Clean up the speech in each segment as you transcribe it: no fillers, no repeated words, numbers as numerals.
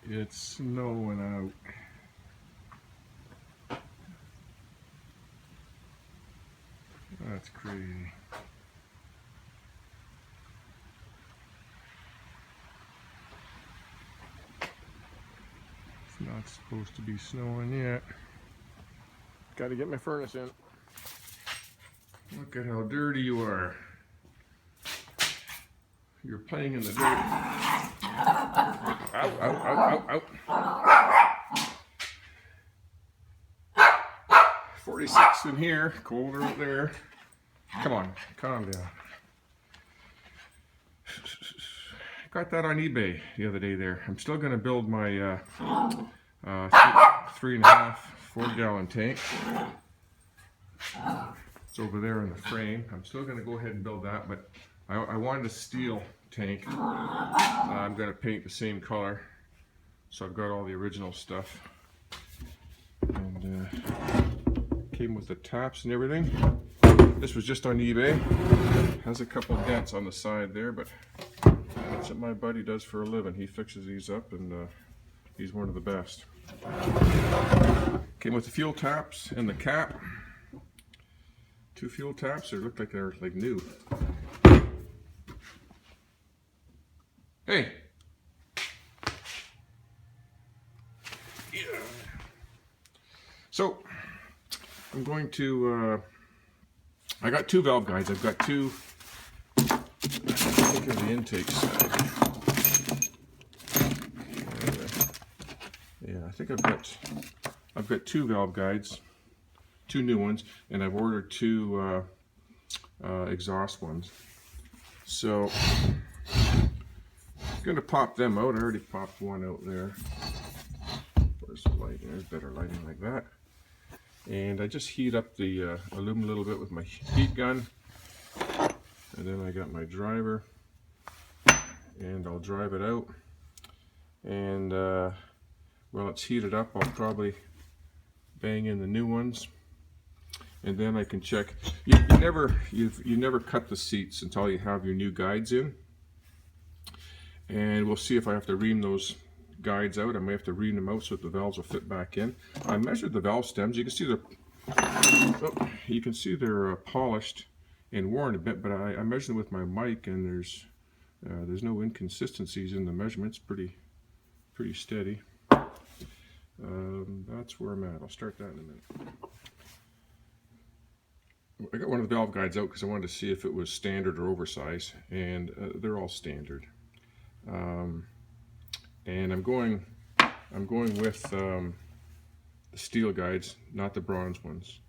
It's snowing out. That's crazy. It's not supposed to be snowing yet. Got to get my furnace in. Look at how dirty you are. You're playing in the dirt. Ow, ow, ow, ow, ow. 46 in here, colder out there. Come on, calm down. Got that on eBay the other day there. I'm still going to build my 3.5 4-gallon tank. It's over there in the frame. I'm still going to go ahead and build that, but I wanted a steel tank. I'm going to paint the same color, so I've got all the original stuff. And came with the taps and everything. This was just on eBay. Has a couple dents on the side there, but that's what my buddy does for a living. He fixes these up, and he's one of the best. Came with the fuel taps and the cap. 2 fuel taps. They look like they're like new. Hey. Yeah. So I'm going to. I got 2 valve guides. I've got 2. Look at the intake side. Yeah, I think I've got 2 valve guides, 2 new ones, and I've ordered 2 exhaust ones. So I'm going to pop them out. I already popped one out there. Where's the lighting? There's better lighting like that. And I just heat up the aluminum a little bit with my heat gun. And then I got my driver. And I'll drive it out. And while it's heated up, I'll probably bang in the new ones. And then I can check. You never cut the seats until you have your new guides in. And we'll see if I have to ream those guides out. I may have to ream them out so that the valves will fit back in. I measured the valve stems. You can see they're polished and worn a bit, but I measured them with my mic, and there's no inconsistencies in the measurements. Pretty steady. That's where I'm at. I'll start that in a minute. I got one of the valve guides out because I wanted to see if it was standard or oversized, and they're all standard. And I'm going with the steel guides, not the bronze ones.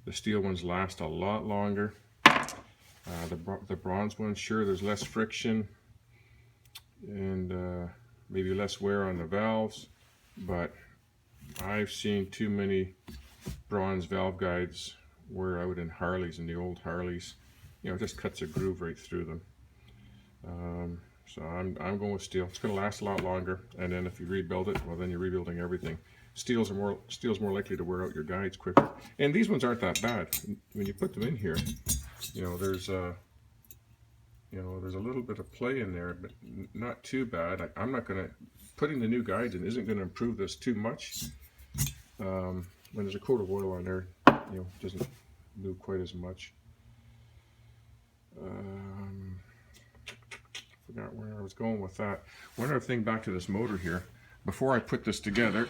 The steel ones last a lot longer. The bronze ones, sure, there's less friction and maybe less wear on the valves, but I've seen too many bronze valve guides wear out in Harleys, in the old Harleys. You know, it just cuts a groove right through them. So I'm going with steel. It's going to last a lot longer, and then if you rebuild it, well, then you're rebuilding everything. Steel's more likely to wear out your guides quicker. And these ones aren't that bad. When you put them in here, there's a little bit of play in there, but not too bad. I'm not going to, putting the new guides in isn't going to improve this too much. When there's a coat of oil on there, it doesn't move quite as much. Forgot where I was going with that. One other thing back to this motor here. Before I put this together,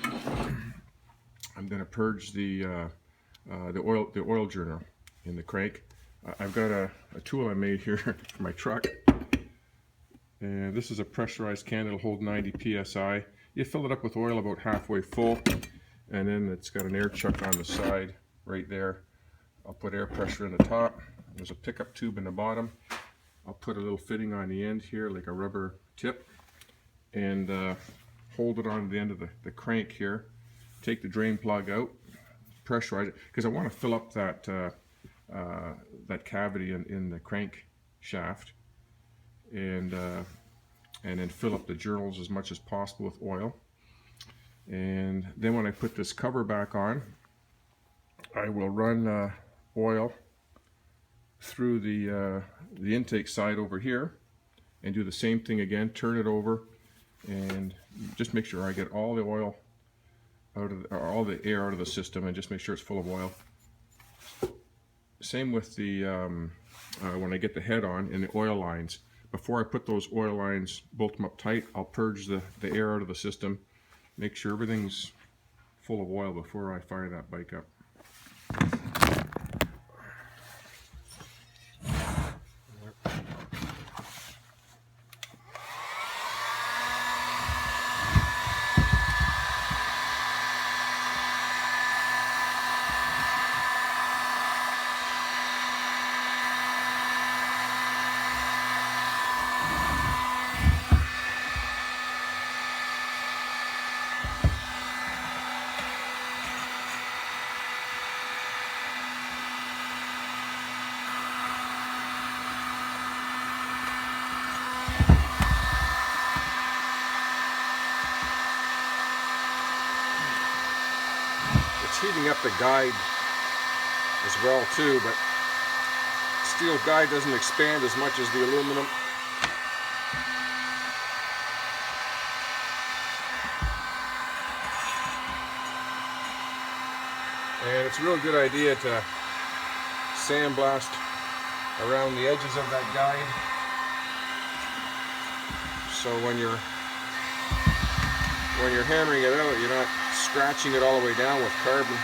I'm going to purge the oil journal in the crank. I've got a tool I made here for my truck, and this is a pressurized can. It'll hold 90 psi. You fill it up with oil about halfway full, and then it's got an air chuck on the side right there. I'll put air pressure in the top. There's a pickup tube in the bottom. I'll put a little fitting on the end here, like a rubber tip, and hold it on the end of the crank here. Take the drain plug out, pressurize it, because I want to fill up that cavity in the crank shaft, and then fill up the journals as much as possible with oil. And then when I put this cover back on, I will run oil through the intake side over here, and do the same thing again. Turn it over and just make sure I get all the oil out of or all the air out of the system, and just make sure it's full of oil. Same with the when I get the head on and the oil lines. Before I put those oil lines, bolt them up tight, I'll purge the air out of the system, make sure everything's full of oil before I fire that bike up. Heating up the guide as well too, but steel guide doesn't expand as much as the aluminum. And it's a real good idea to sandblast around the edges of that guide, so when you're hammering it out, you're not scratching it all the way down with carbon.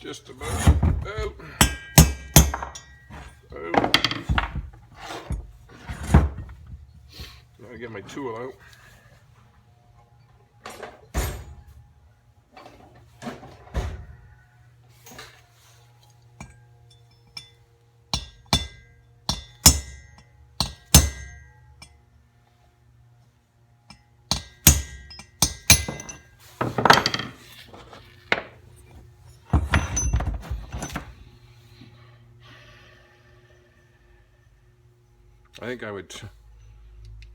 Just about out. Now I get my tool out. I think I would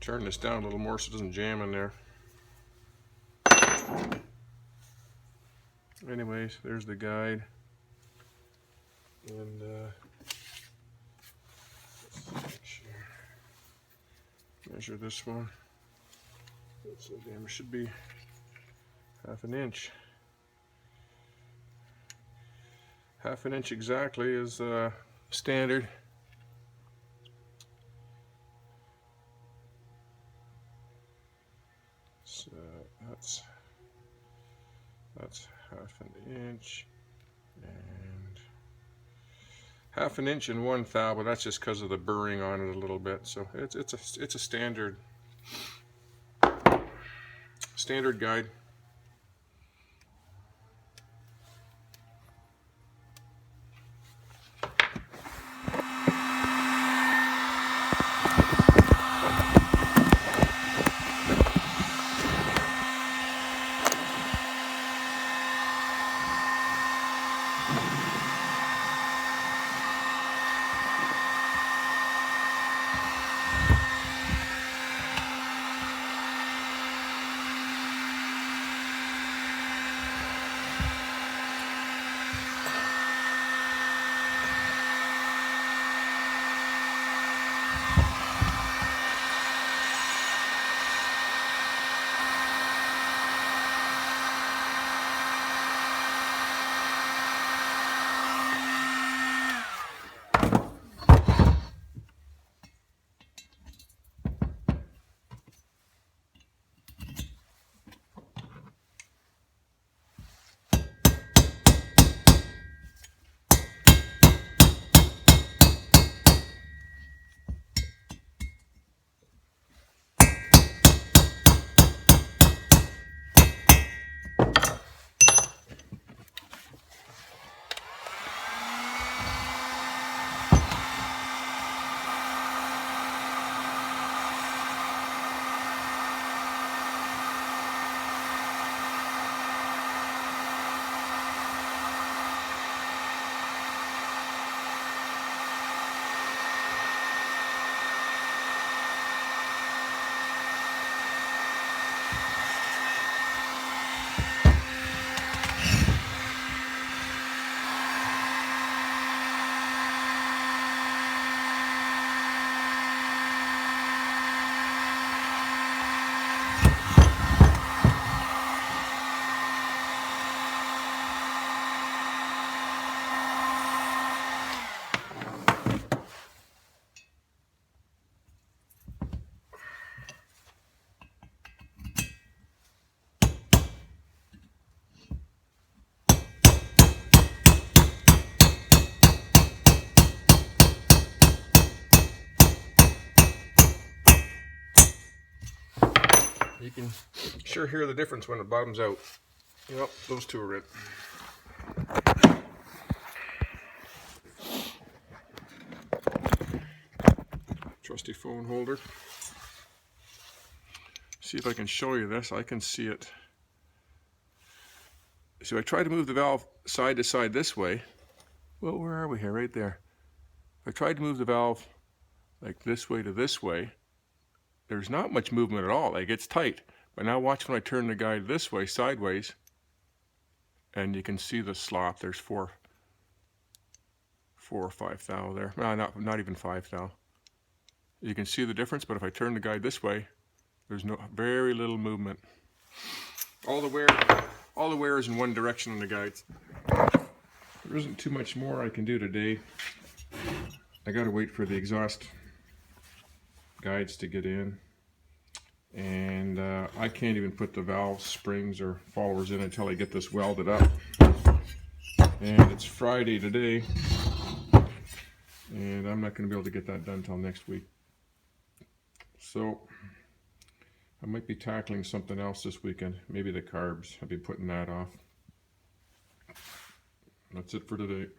turn this down a little more so it doesn't jam in there. Anyways, there's the guide. And let's measure this one. So damn, it should be 1/2 inch. 1/2 inch exactly is standard. So that's 1/2 inch and 1/2 inch and 1/10, but that's just because of the burring on it a little bit. So it's a standard guide. You can sure hear the difference when it bottoms out. Yep, those two are it. Trusty phone holder. See if I can show you this. I can see it. So I try to move the valve side to side this way. Well, where are we here? Right there. If I tried to move the valve like this way to this way, there's not much movement at all. Like, it's tight. But now watch when I turn the guide this way, sideways, and you can see the slop. There's four or 5 thou there. No, not even 5 thou. You can see the difference, but if I turn the guide this way, there's very little movement. All the wear is in one direction on the guides. There isn't too much more I can do today. I gotta wait for the exhaust guides to get in, and I can't even put the valve springs or followers in until I get this welded up. And it's Friday today, and I'm not going to be able to get that done until next week. So I might be tackling something else this weekend, maybe the carbs. I'll be putting that off. That's it for today.